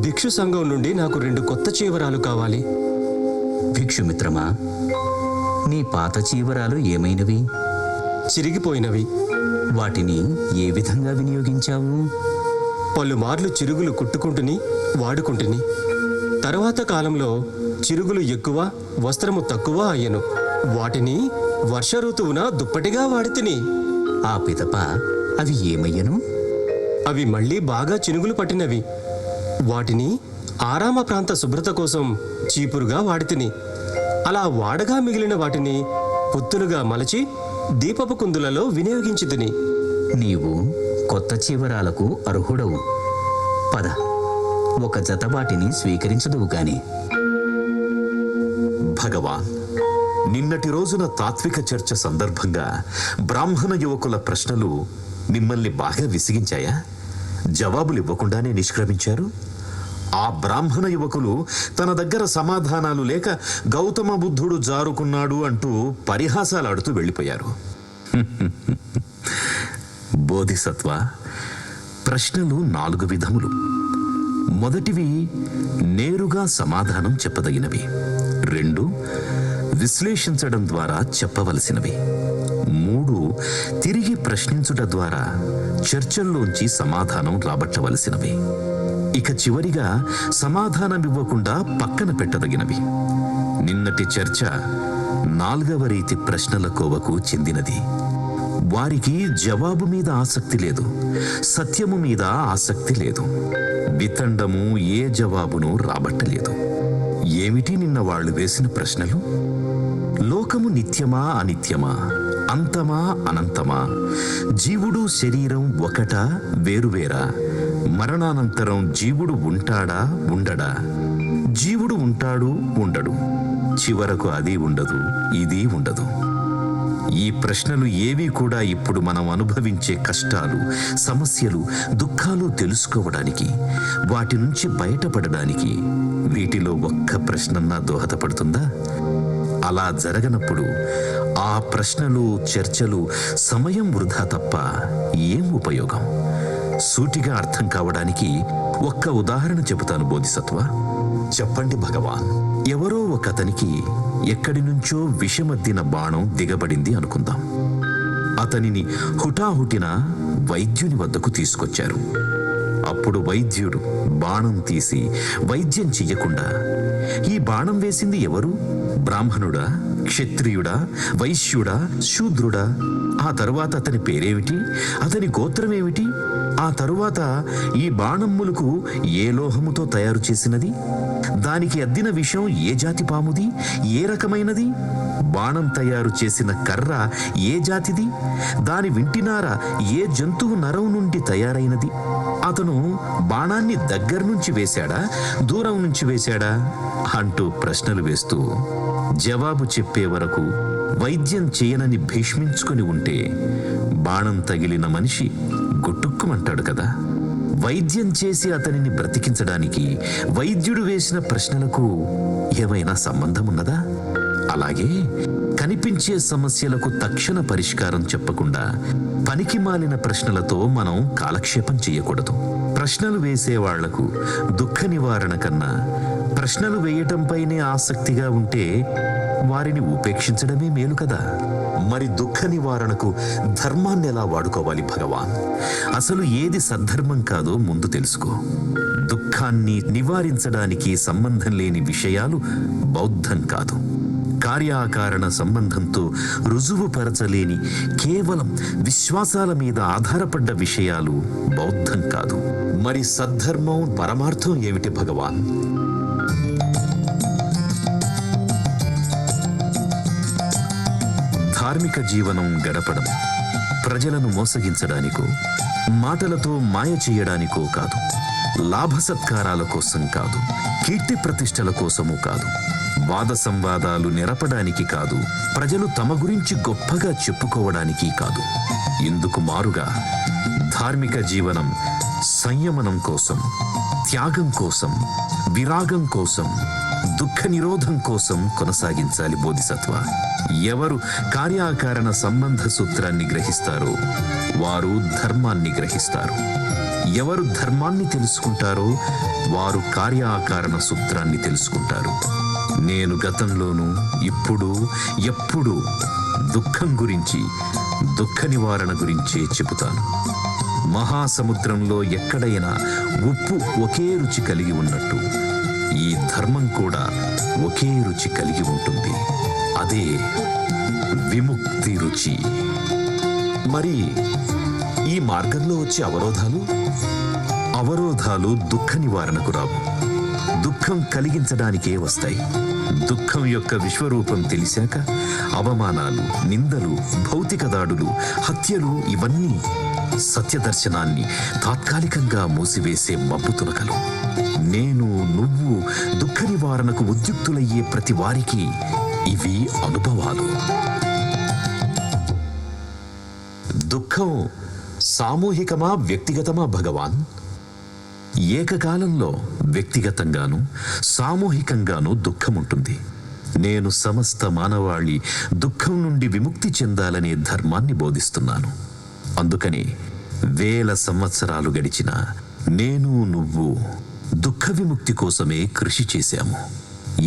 భిక్షు సంఘం నుండి నాకు 2 కొత్త చీవరాలు కావాలి. భిక్షుమిత్రమా, నీ పాత చీవరాలు ఏమైనవి? చిరిగిపోయినవి. వాటిని ఏ విధంగా వినియోగించావు? పలుమార్లు చిరుగులు కుట్టుకుంటుని వాడుకుంటుని. తర్వాత కాలంలో చిరుగులు ఎక్కువ, వస్త్రము తక్కువ అయ్యను. వాటిని వర్ష ఋతువున దుప్పటిగా వాడితిని. ఆ పిదప అవి ఏమయ్యను? అవి మళ్ళీ బాగా చినుగులు పట్టినవి. వాటిని ఆరామ ప్రాంత శుభ్రత కోసం చీపురుగా వాడితిని. అలా వాడగా మిగిలిన వాటిని పొత్తులుగా మలచి దీపపు కుందులలో వినియోగించితిని. నీవు కొత్త చీవరాలకు అర్హుడవు. పద, ఒక జత వాటిని స్వీకరించదువు గాని. భగవాన్, నిన్నటి రోజున తాత్విక చర్చ సందర్భంగా బ్రాహ్మణ యువకుల ప్రశ్నలు మిమ్మల్ని బాగా విసిగించాయా? జవాబులు ఇవ్వకుండానే నిష్క్రమించారు. ఆ బ్రాహ్మణ యువకులు తన దగ్గర సమాధానాలు లేక గౌతమ బుద్ధుడు జారుకున్నాడు అంటూ పరిహాసాలాడుతూ వెళ్ళిపోయారు. బోధిసత్వ, ప్రశ్నలు 4 విధములు. మొదటివి నేరుగా సమాధానం చెప్పదగినవి. 2 విశ్లేషించడం ద్వారా చెప్పవలసినవి. 3 తిరిగి ప్రశ్నించుట ద్వారా చర్చల్లోంచి సమాధానం రాబట్టవలసినవి. ఇక చివరిగా సమాధానమివ్వకుండా పక్కన పెట్టదగినవి. నిన్నటి చర్చ 4వ రీతి ప్రశ్నల కోవకు చెందినది. వారికి జవాబు మీద ఆసక్తి లేదు, సత్యము మీద ఆసక్తి లేదు. వితండము ఏ జవాబును రాబట్టలేదు. ఏమిటి నిన్న వాళ్ళు వేసిన ప్రశ్నలు? లోకము నిత్యమా అనిత్యమా? అంతమా అనంతమా? జీవుడు శరీరం ఒకటా వేరువేరా? మరణానంతరం జీవుడు ఉంటాడా ఉండడా? జీవుడు ఉంటాడు ఉండడు, చివరకు అది ఉండదు ఇది ఉండదు. ఈ ప్రశ్నలు ఏవి కూడా ఇప్పుడు మనం అనుభవించే కష్టాలు, సమస్యలు, దుఃఖాలు తెలుసుకోవడానికి, వాటి నుంచి బయటపడడానికి వీటిలో ఒక్క ప్రశ్నన్నా దోహదపడుతుందా? అలా జరగనప్పుడు ఆ ప్రశ్నలు, చర్చలు సమయం వృధా తప్ప ఏం ఉపయోగం? సూటిగా అర్థం కావడానికి ఒక్క ఉదాహరణ చెబుతాను బోధిసత్వ. చెప్పండి భగవాన్. ఎవరో ఒక అతనికి ఎక్కడి నుంచో విషమద్దిన బాణం దిగబడింది అనుకుందాం. అతనిని హుటాహుటిన వైద్యుని వద్దకు తీసుకొచ్చారు. అప్పుడు వైద్యుడు బాణం తీసి వైద్యం చెయ్యకుండా, ఈ బాణం వేసింది ఎవరు? బ్రాహ్మణుడా, క్షత్రియుడా, వైశ్యుడా, శూద్రుడా? ఆ తరువాత అతని పేరేమిటి? అతని గోత్రమేమిటి? ఆ తరువాత ఈ బాణం ములుకు ఏ లోహముతో తయారు చేసినది? దానికి అద్దిన విషం ఏ జాతి పాముది? ఏ రకమైనది? బాణం తయారు చేసిన కర్ర ఏ జాతిది? దాని వింటినార ఏ జంతువు నరం నుండి తయారైనది? అతను బాణాన్ని దగ్గర నుంచి వేశాడా, దూరం నుంచి వేశాడా అంటూ ప్రశ్నలు వేస్తూ జవాబు చెప్పే వరకు వైద్యం చేయనని భీష్మించుకొని ఉంటే బాణం తగిలిన మనిషి గుట్టుక్కుమంటాడు కదా. వైద్యం చేసి అతనిని బ్రతికించడానికి వైద్యుడు వేసిన ప్రశ్నలకు ఏమైనా సంబంధం ఉన్నదా? అలాగే కనిపించే సమస్యలకు తక్షణ పరిష్కారం చెప్పకుండా పనికి మాలిన ప్రశ్నలతో మనం కాలక్షేపం చేయకూడదు. ప్రశ్నలు వేసే వాళ్లకు దుఃఖ నివారణ కన్నా ప్రశ్నలు వేయటంపైనే ఆసక్తిగా ఉంటే వారిని ఉపేక్షించడమే మేలు కదా. మరి దుఃఖ నివారణకు ధర్మాన్ని ఎలా వాడుకోవాలి భగవాన్? అసలు ఏది సద్ధర్మం కాదో ముందు తెలుసుకో. దుఃఖాన్ని నివారించడానికి సంబంధం లేని విషయాలు బౌద్ధం కాదు. కార్యాకారణ సంబంధంతో రుజువుపరచలేని కేవలం విశ్వాసాల మీద ఆధారపడ్డ విషయాలు బౌద్ధం కాదు. మరి సద్ధర్మం, పరమార్థం ఏమిటి భగవాన్? ధార్మిక జీవనం గడపడం ప్రజలను మోసగించడానికో, మాటలతో మాయ చేయడానికో కాదు. లాభసత్కారాల కోసం కాదు, కీర్తి ప్రతిష్టల కోసము కాదు, వాద సంవాదాలు నెరపడానికి కాదు, ప్రజలు తమ గురించి గొప్పగా చెప్పుకోవడానికి కాదు. ఇందుకు మారుగా ధార్మిక జీవనం సంయమనం కోసం, త్యాగం కోసం, విరాగం కోసం, దుఃఖ నిరోధం కోసం కొనసాగించాలి బోధిసత్వ. ఎవరు కార్యాకారణ సంబంధ సూత్రాన్ని గ్రహిస్తారో వారు ధర్మాన్ని గ్రహిస్తారు. ఎవరు ధర్మాన్ని తెలుసుకుంటారో వారు కార్యాకారణ సూత్రాన్ని తెలుసుకుంటారు. నేను గతంలోనూ ఇప్పుడు ఎప్పుడు దుఃఖం గురించి, దుఃఖ నివారణ గురించే చెబుతాను. మహాసముద్రంలో ఎక్కడైనా ఉప్పు ఒకే రుచి కలిగి ఉన్నట్టు ఈ ధర్మం కూడా ఒకే రుచి కలిగి ఉంటుంది. అదే విముక్తి రుచి. మరి ఈ మార్గంలో వచ్చే అవరోధాలు దుఃఖ నివారణకు రావు, దుఃఖం కలిగించడానికే వస్తాయి. దుఃఖం యొక్క విశ్వరూపం తెలిసాక అవమానాలు, నిందలు, భౌతిక దాడులు, హత్యలు ఇవన్నీ సత్యదర్శనాన్ని తాత్కాలికంగా మూసివేసే మబ్బు తునకలు. నేను, నువ్వు దుఃఖ నివారణకు ఉద్యుక్తులయ్యే ప్రతి వారికి ఇవి అనుభవాలు. దుఃఖం సామూహికమా, వ్యక్తిగతమా భగవాన్? ఏకకాలంలో వ్యక్తిగతంగాను సామూహికంగాను దుఃఖముంటుంది. నేను సమస్త మానవాళి దుఃఖం నుండి విముక్తి చెందాలనే ధర్మాన్ని బోధిస్తున్నాను. అందుకని 1000 సంవత్సరాలు గడిచినా నేను, నువ్వు దుఃఖ విముక్తి కోసమే కృషి చేశాము.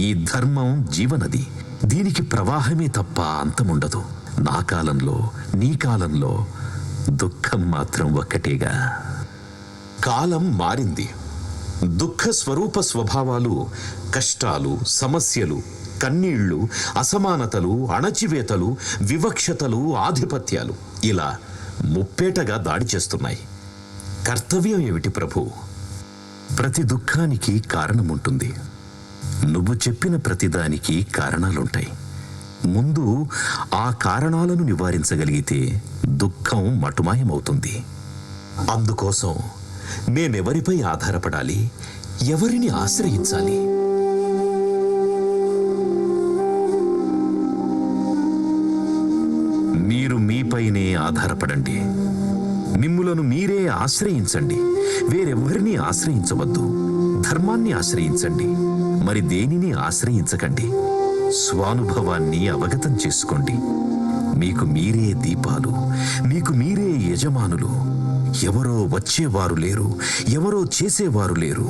ఈ ధర్మం జీవనది. దీనికి ప్రవాహమే తప్ప అంతముండదు. నా కాలంలో, నీ కాలంలో దుఃఖం మాత్రం ఒక్కటేగా. కాలం మారింది. దుఃఖ స్వరూప స్వభావాలు, కష్టాలు, సమస్యలు, కన్నీళ్లు, అసమానతలు, అణచివేతలు, వివక్షతలు, ఆధిపత్యాలు ఇలా ముప్పేటగా దాడి చేస్తున్నాయి. కర్తవ్యం ఏమిటి ప్రభు? ప్రతి దుఃఖానికి కారణముంటుంది. నువ్వు చెప్పిన ప్రతిదానికి కారణాలుంటాయి. ముందు ఆ కారణాలను నివారించగలిగితే దుఃఖం మటుమాయమవుతుంది. అందుకోసం మేమెవరిపై ఆధారపడాలి? ఎవరిని ఆశ్రయించాలి? మీరు మీపైనే ఆధారపడండి. మిమ్ములను మీరే ఆశ్రయించండి. వేరెవ్వరిని ఆశ్రయించవద్దు. ధర్మాన్ని ఆశ్రయించండి. మరి దేనిని ఆశ్రయించకండి. స్వానుభవాన్ని అవగతం చేసుకోండి. మీకు మీరే దీపాలు, మీకు మీరే యజమానులు. ఎవరో వచ్చేవారు లేరు, ఎవరో చేసేవారు లేరు.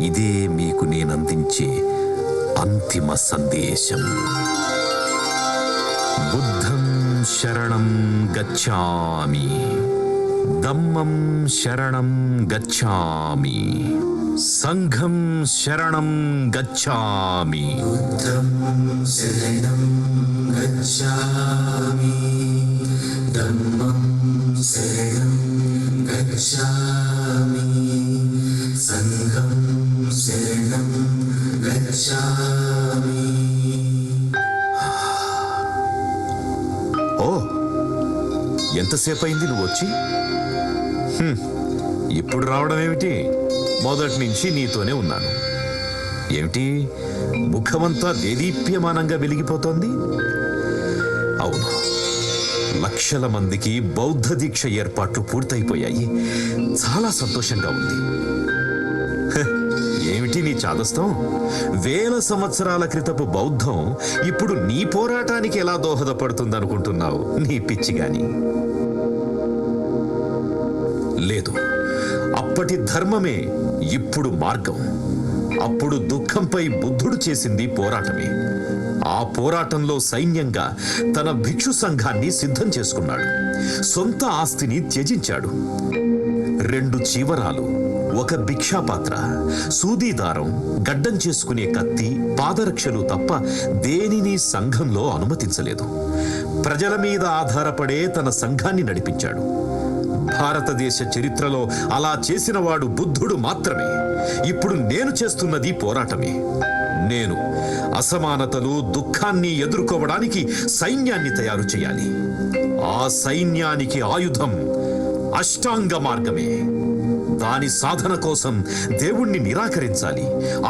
ఇదే మీకు నేనందించే అంతిమ సందేశం. బుద్ధం శరణం గచ్ఛామి, దమ్మం శరణం గచ్ఛామి, సంఘం శరణం గచ్ఛామి. బుద్ధం శరణం గచ్ఛామి, ధమ్మం శరణం గచ్ఛామి, సంఘం శరణం గచ్ఛామి. ఓ, ఎంతసేపు అయింది నువ్వు వచ్చి? ఇప్పుడు రావడం ఏమిటి? మొదటి నుంచి నీతోనే ఉన్నాను. ఏమిటి ముఖమంతా దేదీప్యమానంగా వెలిగిపోతోంది? అవును, లక్షల మందికి బౌద్ధ దీక్ష ఏర్పాట్లు పూర్తయిపోయాయి. చాలా సంతోషంగా ఉంది. ఏమిటి నీ చాదస్తం? 1000 సంవత్సరాల క్రితపు బౌద్ధం ఇప్పుడు నీ పోరాటానికి ఎలా దోహదపడుతుందనుకుంటున్నావు? నీ పిచ్చిగాని. లేదు, అప్పటి ధర్మమే ఇప్పుడు మార్గం. అప్పుడు దుఃఖంపై బుద్ధుడు చేసింది పోరాటమే. ఆ పోరాటంలో సైన్యంగా తన భిక్షు సంఘాన్ని సిద్ధం చేసుకున్నాడు. సొంత ఆస్తిని త్యజించాడు. 2 చీవరాలు, 1 భిక్షాపాత్ర, సూదీదారం, గడ్డం చేసుకునే కత్తి, పాదరక్షలు తప్ప దేనిని సంఘంలో అనుమతించలేదు. ప్రజల మీద ఆధారపడే తన సంఘాన్ని నడిపించాడు. భారతదేశ చరిత్రలో అలా చేసినవాడు బుద్ధుడు మాత్రమే. ఇప్పుడు నేను చేస్తున్నది పోరాటమే. నేను అసమానతలు, దుఃఖాన్ని ఎదుర్కోవడానికి సైన్యాన్ని తయారు చేయాలి. ఆ సైన్యానికి ఆయుధం అష్టాంగ మార్గమే. దాని సాధన కోసం దేవుణ్ణి నిరాకరించాలి,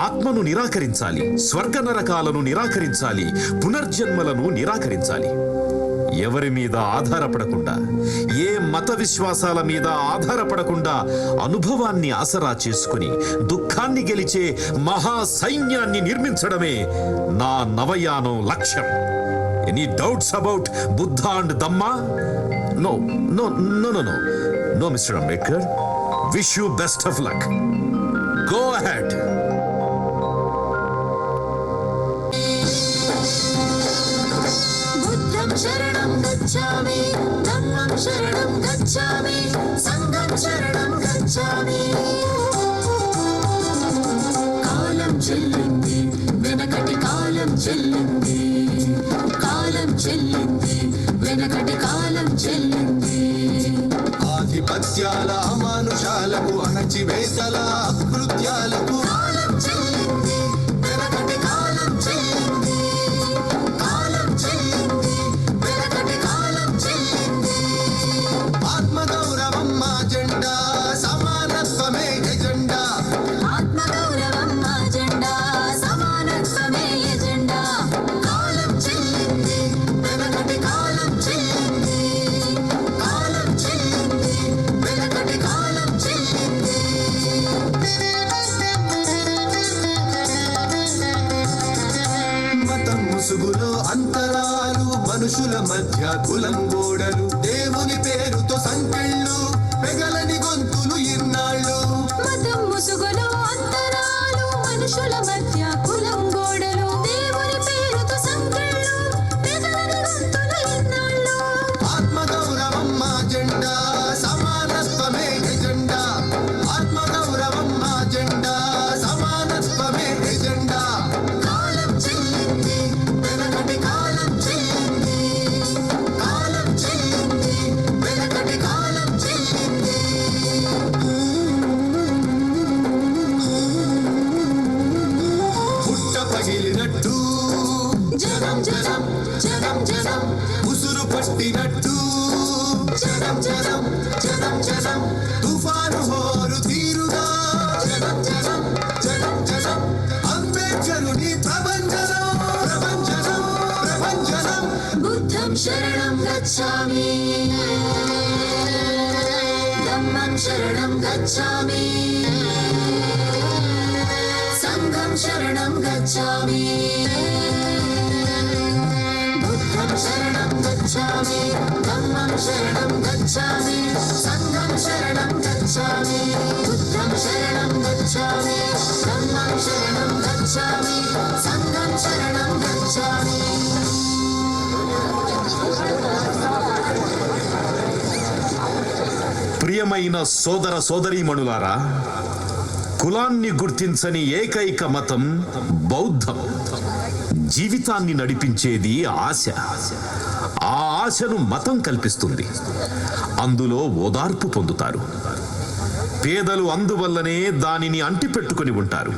ఆత్మను నిరాకరించాలి, స్వర్గ నరకాలను నిరాకరించాలి, పునర్జన్మలను నిరాకరించాలి. ఎవరి మీద ఆధారపడకుండా, ఏ మత విశ్వాసాల మీద ఆధారపడకుండా అనుభవాన్ని ఆసరా చేసుకుని దుఃఖాన్ని గెలిచే మహా సైన్యాన్ని నిర్మించడమే నా నవయానం లక్ష్యం. Any doubts about Buddha and Dhamma? No no no no no no mister Ambedkar. Wish you best of luck. Go ahead. बुद्धं शरणं गच्छामि धम्मं शरणं गच्छामि संघं शरणं गच्छामि కాలం చెల్లింది వెనకటి కాలం చెల్లింది కాలం చెల్లింది వెనకటి కాలం చెల్లింది ఆధిపత్యాల అమానుషాలకు అణచివేతల అకృత్యాలకు కాలం చెల్లింది వెనకటి కాలం చెల్లింది కాలం చెల్లింది వెనకటి కాలం చెల్లింది ఆత్మగౌరవం మా జెండా సమానత్వమే ఎజెండా ఆత్మగౌరవం మా జెండా సమానత్వమే ఎజెండా కాలం చెల్లింది వెనకటి కాలం చెల్లింది కాలం చెల్లింది వెనకటి కాలం చెల్లింది మతం ముసుగులో అంతరాలు మనుషుల మధ్య కులం గోడలు దేవుని పేరుతో సంకెళ్ళు పెగలని గొంతులు ఇన్నాళ్ళు మతం ముసుగులో అంతరాలు మనుషుల మధ్య కులం గోడలు దేవుని పేరుతో సంకెళ్ళు పెదలని గొంతులు ఇన్నాళ్ళు ఆత్మగౌరవం మా జెండా సమానత్వమే ఎజెండా ఆత్మగౌరవం మా జెండా సమానత్వమే ఎజెండా కాలం చెల్లింది వెనకటి కాలం చెల్లింది కాలం చెల్లింది వెనకటి కాలం చెల్లింది పుట్ట పగిలినట్టు జనం జనం జనం జనం ఉసురు పట్టినట్టు జనం జనం జనం జనం తుఫాను హోరు తీరుగా జనం జనం జనం జనం అంబేద్కరుని ప్రభంజనం ప్రభంజనం ప్రభంజనం बुद्धं शरणं गच्छामि धम्मं शरणं गच्छामि संघं शरणं गच्छामि बुद्धं शरणं गच्छामि धम्मं शरणं गच्छामि संघं शरणं गच्छामि बुद्धं शरणं गच्छामि धम्मं शरणं गच्छामि संघं शरणं गच्छामि ప్రియమైన సోదర సోదరీమణులారా, కులాన్ని గుర్తించని ఏకైక మతం బౌద్ధం. జీవితాన్ని నడిపించేది ఆశ. ఆ ఆశను మతం కల్పిస్తుంది. అందులో ఓదార్పు పొందుతారు. పేదలు అందువల్లనే దానిని అంటిపెట్టుకుని ఉంటారు.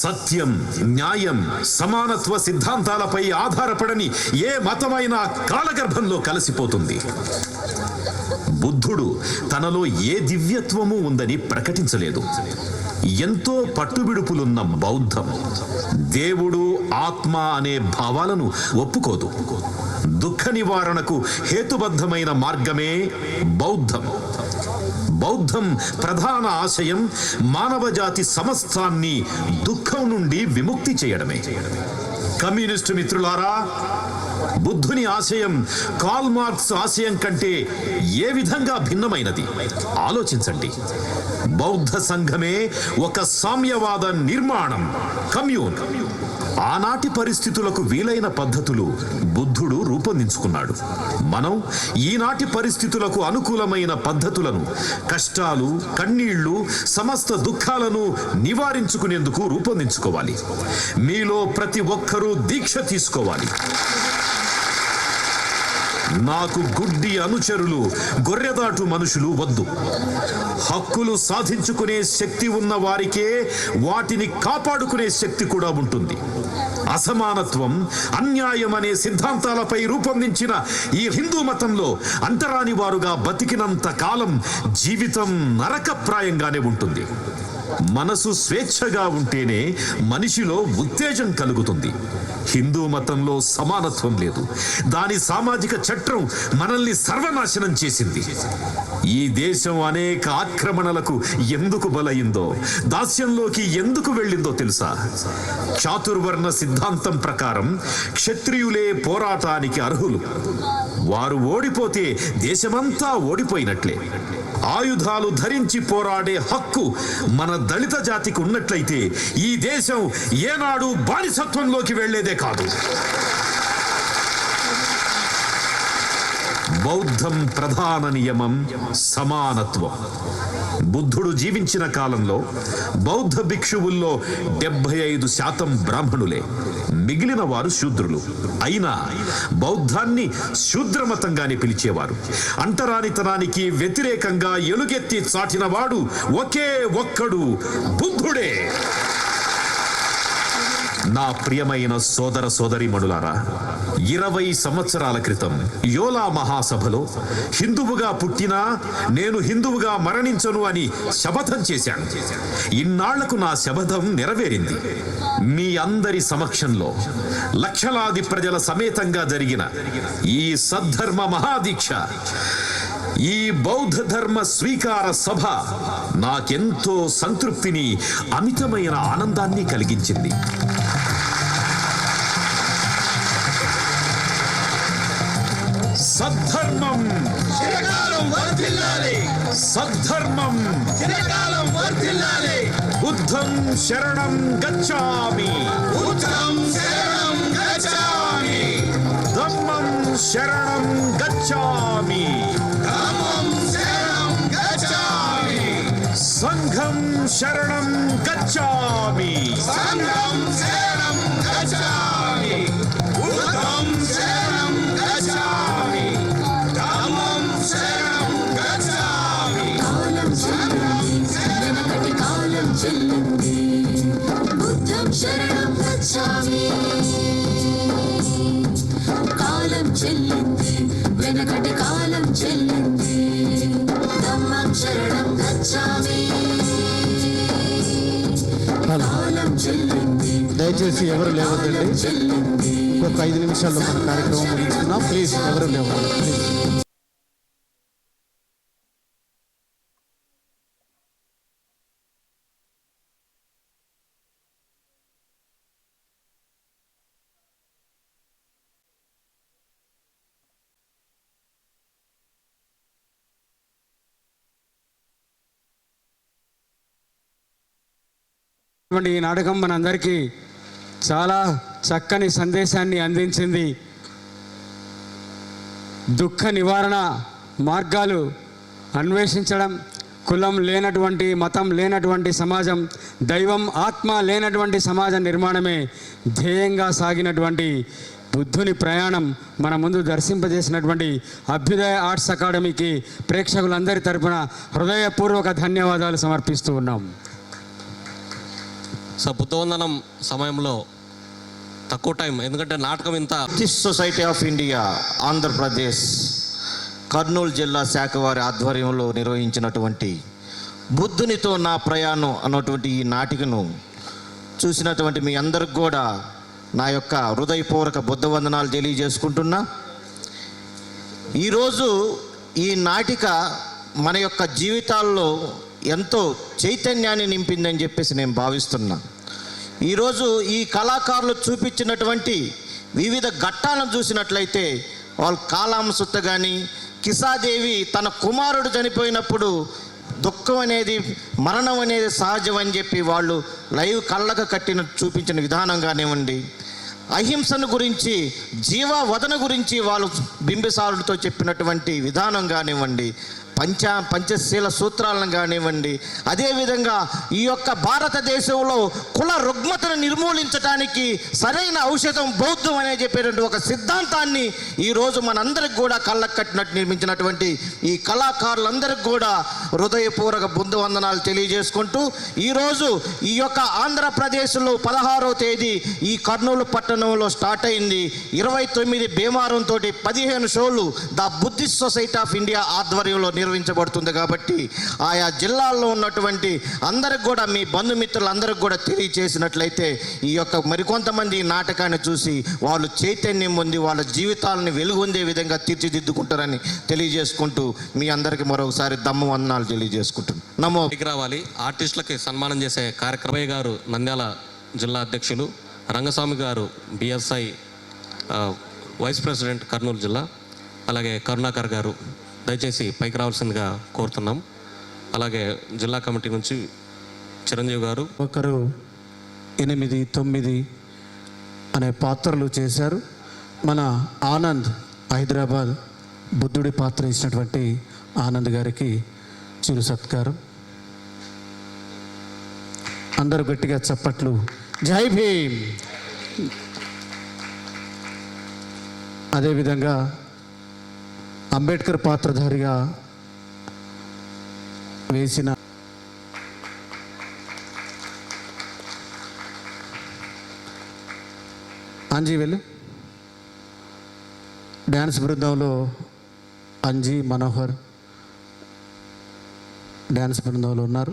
సత్యం, న్యాయం, సమానత్వ సిద్ధాంతాలపై ఆధారపడని ఏ మతమైనా కాలగర్భంలో కలిసిపోతుంది. బుద్ధుడు తనలో ఏ దివ్యత్వము ఉందని ప్రకటించలేదు. ఎంతో పట్టుబిడుపులున్న బౌద్ధం దేవుడు, ఆత్మ అనే భావాలను ఒప్పుకోదు. దుఃఖ నివారణకు హేతుబద్ధమైన మార్గమే బౌద్ధం. బౌద్ధం ప్రధాన ఆశయం మానవజాతి సమస్తాన్ని దుఃఖం నుండి విముక్తి చేయడమే. కమ్యూనిస్టు మిత్రులారా, బుద్ధుని ఆశయం కార్ల్ మార్క్స్ ఆశయం కంటే ఏ విధంగా భిన్నమైనది ఆలోచించండి. బౌద్ధ సంఘమే ఒక సామ్యవాద నిర్మాణం, కమ్యూన్. ఆనాటి పరిస్థితులకు వీలైన పద్ధతులు బుద్ధుడు రూపొందించుకున్నాడు. మనం ఈనాటి పరిస్థితులకు అనుకూలమైన పద్ధతులను, కష్టాలు, కన్నీళ్లు, సమస్త దుఃఖాలను నివారించుకునేందుకు రూపొందించుకోవాలి. మీలో ప్రతి ఒక్కరూ దీక్ష తీసుకోవాలి. నాకు గుడ్డి అనుచరులు, గొర్రెదాటు మనుషులు వద్దు. హక్కులు సాధించుకునే శక్తి ఉన్న వారికే వాటిని కాపాడుకునే శక్తి కూడా ఉంటుంది. అసమానత్వం, అన్యాయం అనే సిద్ధాంతాలపై రూపొందించిన ఈ హిందూ మతంలో అంటరాని వారుగా బతికినంత కాలం జీవితం నరకప్రాయంగానే ఉంటుంది. మనసు స్వేచ్ఛగా ఉంటేనే మనిషిలో ఉత్తేజం కలుగుతుంది. హిందూ మతంలో సమానత్వం లేదు. దాని సామాజిక చట్రం మనల్ని సర్వనాశనం చేసింది. ఈ దేశం అనేక ఆక్రమణలకు ఎందుకు బలయిందో, దాస్యంలోకి ఎందుకు వెళ్ళిందో తెలుసా? చాతుర్వర్ణ సిద్ధాంతం ప్రకారం క్షత్రియులే పోరాటానికి అర్హులు. వారు ఓడిపోతే దేశమంతా ఓడిపోయినట్లే. ఆయుధాలు ధరించి పోరాడే హక్కు మన దళిత జాతికి ఉన్నట్లయితే ఈ దేశం ఏనాడు బానిసత్వంలోకి వెళ్లేదే కాదు. బౌద్ధం ప్రధాన నియమం సమానత్వం. బుద్ధుడు జీవించిన కాలంలో బౌద్ధ భిక్షువుల్లో 75% బ్రాహ్మణులే, మిగిలిన వారు శూద్రులు. అయినా బౌద్ధాన్ని శూద్రమతంగానే పిలిచేవారు. అంటరానితనానికి వ్యతిరేకంగా ఎలుగెత్తి చాటినవాడు ఒకే ఒక్కడు, బుద్ధుడే. నా ప్రియమైన సోదర సోదరీమణులారా, 20 సంవత్సరాల క్రితం యోలా మహాసభలో హిందువుగా పుట్టినా నేను హిందువుగా మరణించను అని శపథం చేశాను. ఇన్నాళ్లకు నా శపథం నెరవేరింది. మీ అందరి సమక్షంలో లక్షలాది ప్రజల సమేతంగా జరిగిన ఈ సద్ధర్మ మహాదీక్ష, ఈ బౌద్ధ ధర్మ స్వీకార సభ నాకెంతో సంతృప్తిని, అమితమైన ఆనందాన్ని కలిగించింది. సద్ధర్మం చిరకాలం వర్ధిల్లాలి. సద్ధర్మం చిరకాలం వర్ధిల్లాలి. బుద్ధం శరణం గచ్ఛామి. బుద్ధం శరణం గచ్ఛామి. ధమ్మం శరణం గచ్ఛామి. ధమ్మం శరణం గచ్ఛామి. సంఘం శరణం గచ్ఛామి. సంఘం శరణం గచ్ఛామి. బుద్ధం శరణం గచ్ఛామి. ధమ్మం శరణం గచ్ఛామి. కాలం చెల్లింది వెనకటి కాలం చెల్లింది బుద్ధం శరణం గచ్ఛామి. కాలం చెల్లింది వెనకటి కాలం చెల్లింది ధమ్మం శరణం గచ్ఛామి. కాలం చెల్లింది దయచేసి ఎవరు లేవద్దండి. చెల్లింది. ఒక 5 నిమిషాల్లో మన కార్యక్రమం ముగిస్తున్నాం. ప్లీజ్ ఎవరు లేవద్దు. ప్లీజ్. ఈ నాటకం మనందరికీ చాలా చక్కని సందేశాన్ని అందించింది. దుఃఖ నివారణ మార్గాలు అన్వేషించడం, కులం లేనటువంటి, మతం లేనటువంటి సమాజం, దైవం, ఆత్మ లేనటువంటి సమాజ నిర్మాణమే ధ్యేయంగా సాగినటువంటి బుద్ధుని ప్రయాణం మన ముందు దర్శింపజేసినటువంటి అభ్యుదయ ఆర్ట్స్ అకాడమీకి ప్రేక్షకులందరి తరపున హృదయపూర్వక ధన్యవాదాలు సమర్పిస్తూ ఉన్నాం. సో బుద్ధవందనం సమయంలో తక్కువ టైం, ఎందుకంటే నాటకం ఇంత. Buddhist society of India Andhra Pradesh Kurnool జిల్లా శాఖ వారి ఆధ్వర్యంలో నిర్వహించినటువంటి బుద్ధునితో నా ప్రయాణం అన్నటువంటి ఈ నాటికను చూసినటువంటి మీ అందరికి కూడా నా యొక్క హృదయపూర్వక బుద్ధ వందనాలు తెలియజేసుకుంటున్నా. ఈరోజు ఈ నాటిక మన యొక్క జీవితాల్లో ఎంతో చైతన్యాన్ని నింపిందని చెప్పేసి నేను భావిస్తున్నా. ఈరోజు ఈ కళాకారులు చూపించినటువంటి వివిధ ఘట్టాలను చూసినట్లయితే, వాళ్ళు కాలాంసుత్త కానీ, కిసాదేవి తన కుమారుడు చనిపోయినప్పుడు దుఃఖం అనేది, మరణం అనేది సహజం అని చెప్పి వాళ్ళు లైవ్ కళ్ళకు కట్టిన చూపించిన విధానం కానివ్వండి, అహింసను గురించి, జీవవదన గురించి వాళ్ళు బింబిసారుడితో చెప్పినటువంటి విధానం కానివ్వండి, పంచశీల సూత్రాలను కానివ్వండి, అదేవిధంగా ఈ యొక్క భారతదేశంలో కుల రుగ్మతను నిర్మూలించడానికి సరైన ఔషధం బౌద్ధం అనే చెప్పేటువంటి ఒక సిద్ధాంతాన్ని ఈరోజు మనందరికి కూడా కళ్ళకు కట్టినట్టు నిర్మించినటువంటి ఈ కళాకారులందరికీ కూడా హృదయపూర్వక బుద్ధ వందనాలు తెలియజేసుకుంటూ, ఈరోజు ఈ యొక్క ఆంధ్రప్రదేశ్లో 16వ తేదీ ఈ కర్నూలు పట్టణంలో స్టార్ట్ అయింది. 29 భీమారంతో 15 షోలు the Buddhist society of India ఆధ్వర్యంలో నిర్వహించబడుతుంది. కాబట్టి ఆయా జిల్లాల్లో ఉన్నటువంటి అందరికి కూడా, మీ బంధుమిత్రులందరికీ కూడా తెలియచేసినట్లయితే ఈ యొక్క మరికొంతమంది ఈ నాటకాన్ని చూసి వాళ్ళు చైతన్యం పొంది వాళ్ళ జీవితాలను వెలుగొందే విధంగా తీర్చిదిద్దుకుంటారని తెలియజేసుకుంటూ మీ అందరికీ మరొకసారి దమ్ము వందనాలు తెలియజేసుకుంటున్నాను. నమో. రావాలి ఆర్టిస్టులకి సన్మానం చేసే కార్యక్రమయ్య గారు నంద్యాల జిల్లా అధ్యక్షులు, రంగస్వామి గారు బిఎస్ఐ వైస్ ప్రెసిడెంట్ కర్నూలు జిల్లా, అలాగే కరుణాకర్ గారు దయచేసి పైకి రావాల్సిందిగా కోరుతున్నాం. అలాగే జిల్లా కమిటీ నుంచి చిరంజీవి గారు, ఒకరు 8, 9 అనే పాత్రలు చేశారు. మన ఆనంద్ హైదరాబాద్ బుద్ధుడి పాత్ర ఇచ్చినటువంటి ఆనంద్ గారికి చిరు సత్కారం. అందరూ గట్టిగా చప్పట్లు. జై భీమ్. అదేవిధంగా అంబేద్కర్ పాత్రధారిగా వేసిన అంజీ వెళ్ళు. డ్యాన్స్ బృందంలో అంజీ, మనోహర్ డ్యాన్స్ బృందంలో ఉన్నారు.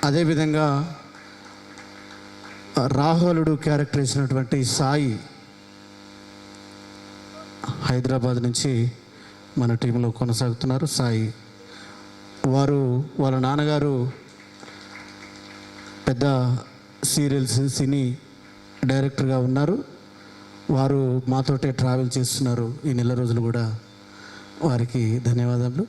అదేవిధంగా రాహులుడు క్యారెక్టర్ ఇచ్చినటువంటి సాయి హైదరాబాద్ నుంచి మన టీంలో కొనసాగుతున్నారు. సాయి వాళ్ళ నాన్నగారు పెద్ద సీరియల్స్ సినీ డైరెక్టర్గా ఉన్నారు. వారు మాతోటే ట్రావెల్ చేస్తున్నారు ఈ నెల రోజులు కూడా. వారికి ధన్యవాదాలు.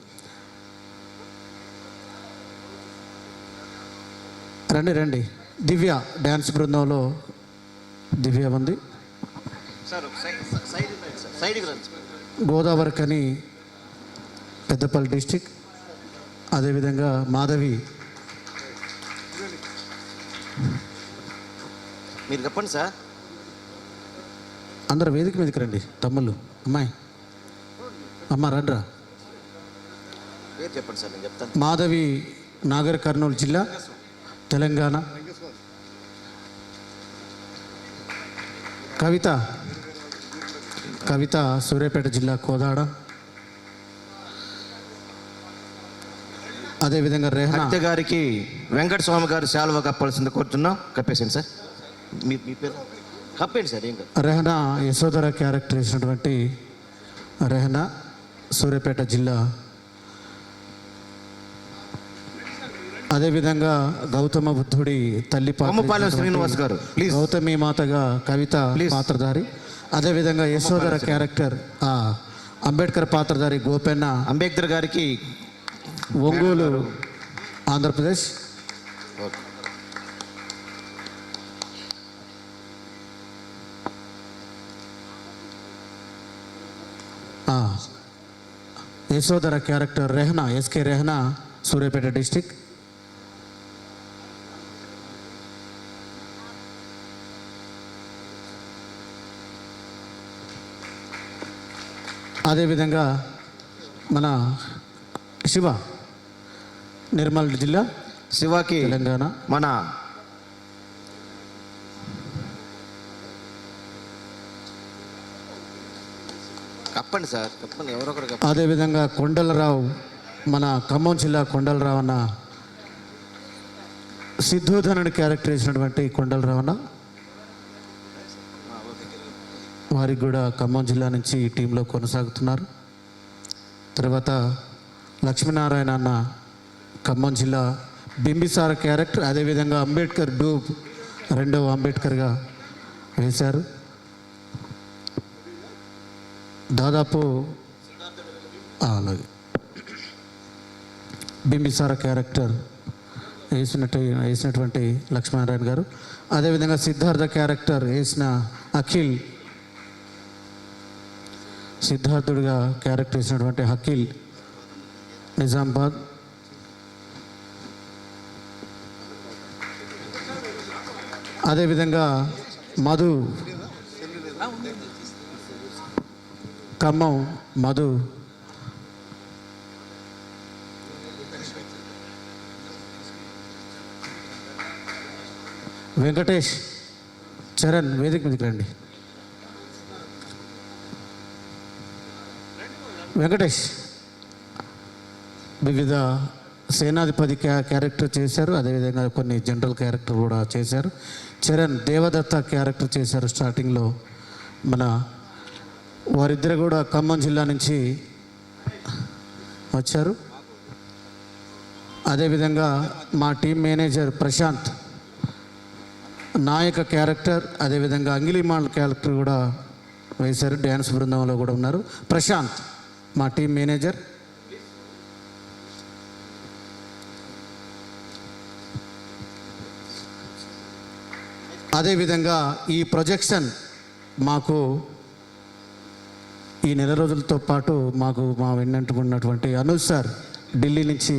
రండి. దివ్య డ్యాన్స్ బృందంలో దివ్య ఉంది. గోదావరి కని పెద్దపల్లి డిస్టిక్. అదేవిధంగా మాధవి. మీరు చెప్పండి సార్. అందరు వేదిక మీదకి రండి. తమ్ముళ్ళు, అమ్మ రండ్రా. పేరు చెప్పండి సార్, నేను చెప్తాను. మాధవి, నాగర్ కర్నూలు జిల్లా, తెలంగాణ. కవిత సూర్యాపేట జిల్లా, కోదాడ. అదేవిధంగా రెహనా గారికి వెంకట స్వామి గారు శాలువ కప్పాల్సింది కోరుతున్నాం. కప్పేసండి సార్. మీ పేరు కప్పండి సార్. ఏం కాదు. రెహనా యశోధర క్యారెక్టర్ వేసినటువంటి రెహనా, సూర్యాపేట జిల్లా. అదేవిధంగా గౌతమ బుద్ధుడి తల్లి కొమ్మపాలెం శ్రీనివాస్ గారు, ప్లీజ్. గౌతమి మాతగా కవిత పాత్రధారి. అదేవిధంగా యశోధర క్యారెక్టర్ అంబేద్కర్ పాత్రధారి గోపెన్న. అంబేద్కర్ గారికి Ongole, Andhra Pradesh. Yashodhara character Rehana, SK Rehana, Suryapet district. అదేవిధంగా మన శివ, నిర్మల్ జిల్లా, శివాకి తెలంగాణ. మన కప్పండి సార్, కప్పండి. ఎవరొకరు కప్పండి. అదేవిధంగా కొండలరావు, మన ఖమ్మం జిల్లా కొండలరావు అన్న, సిద్ధోధనుడి క్యారెక్టర్ వేసినటువంటి కొండలరావు అన్న. వారికి కూడా ఖమ్మం జిల్లా నుంచి ఈ టీంలో కొనసాగుతున్నారు. తర్వాత లక్ష్మీనారాయణ అన్న, ఖమ్మం జిల్లా, బింబిసార క్యారెక్టర్. అదేవిధంగా అంబేద్కర్ డూబ్, రెండవ అంబేద్కర్గా వేశారు. దాదాపు అలాగే బింబిసార క్యారెక్టర్ వేసినటువంటి లక్ష్మీనారాయణ గారు. అదేవిధంగా సిద్ధార్థ క్యారెక్టర్ వేసిన అఖిల్, సిద్ధార్థుడిగా క్యారెక్టర్ వేసినటువంటి అఖిల్, నిజామాబాద్. అదేవిధంగా మధు, ఖమ్మం మధు. వెంకటేష్, చరణ్ వేదిక మీదకి రండి. వెంకటేష్ వివిధ సేనాధిపతి క్యారెక్టర్ చేశారు. అదేవిధంగా కొన్ని జనరల్ క్యారెక్టర్ కూడా చేశారు. చరణ్ దేవదత్త క్యారెక్టర్ చేశారు స్టార్టింగ్లో. మన వారిద్దరు కూడా ఖమ్మం జిల్లా నుంచి వచ్చారు. అదేవిధంగా మా టీం మేనేజర్ ప్రశాంత్ నాయక క్యారెక్టర్, అదేవిధంగా అంగిలిమాల్ క్యారెక్టర్ కూడా వేశారు. డ్యాన్స్ బృందంలో కూడా ఉన్నారు. ప్రశాంత్ మా టీం మేనేజర్. అదేవిధంగా ఈ ప్రొజెక్షన్ మాకు ఈ నెల రోజులతో పాటు మాకు మా వెన్నంటూ ఉన్నటువంటి అనుజ్ సార్ ఢిల్లీ నుంచి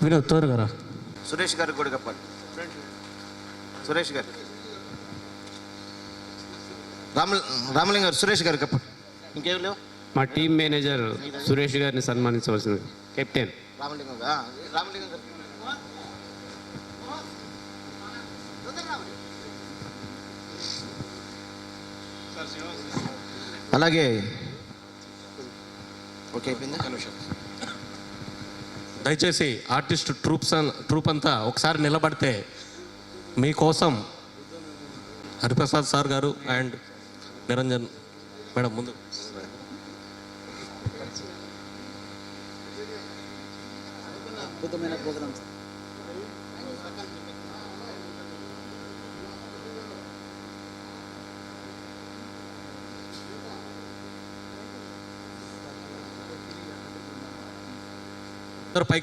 వినోద్ తోరు రా. సురేష్ గారికి కూడా చెప్పండి. సురేష్ గారు, రామలింగ గారు, సురేష్ గారికి చెప్పండి. ఇంకేం లేవు. మా టీం మేనేజర్ సురేష్ గారిని సన్మానించవలసింది. కెప్టెన్ రామలింగం గారు. అలాగే ఓకే అయిపోయిందా? దయచేసి ఆర్టిస్ట్ ట్రూప్ అంతా ఒకసారి నిలబడితే మీకోసం హరిప్రసాద్ సార్ గారు అండ్ నిరంజన్ మేడం ముందు. పైకి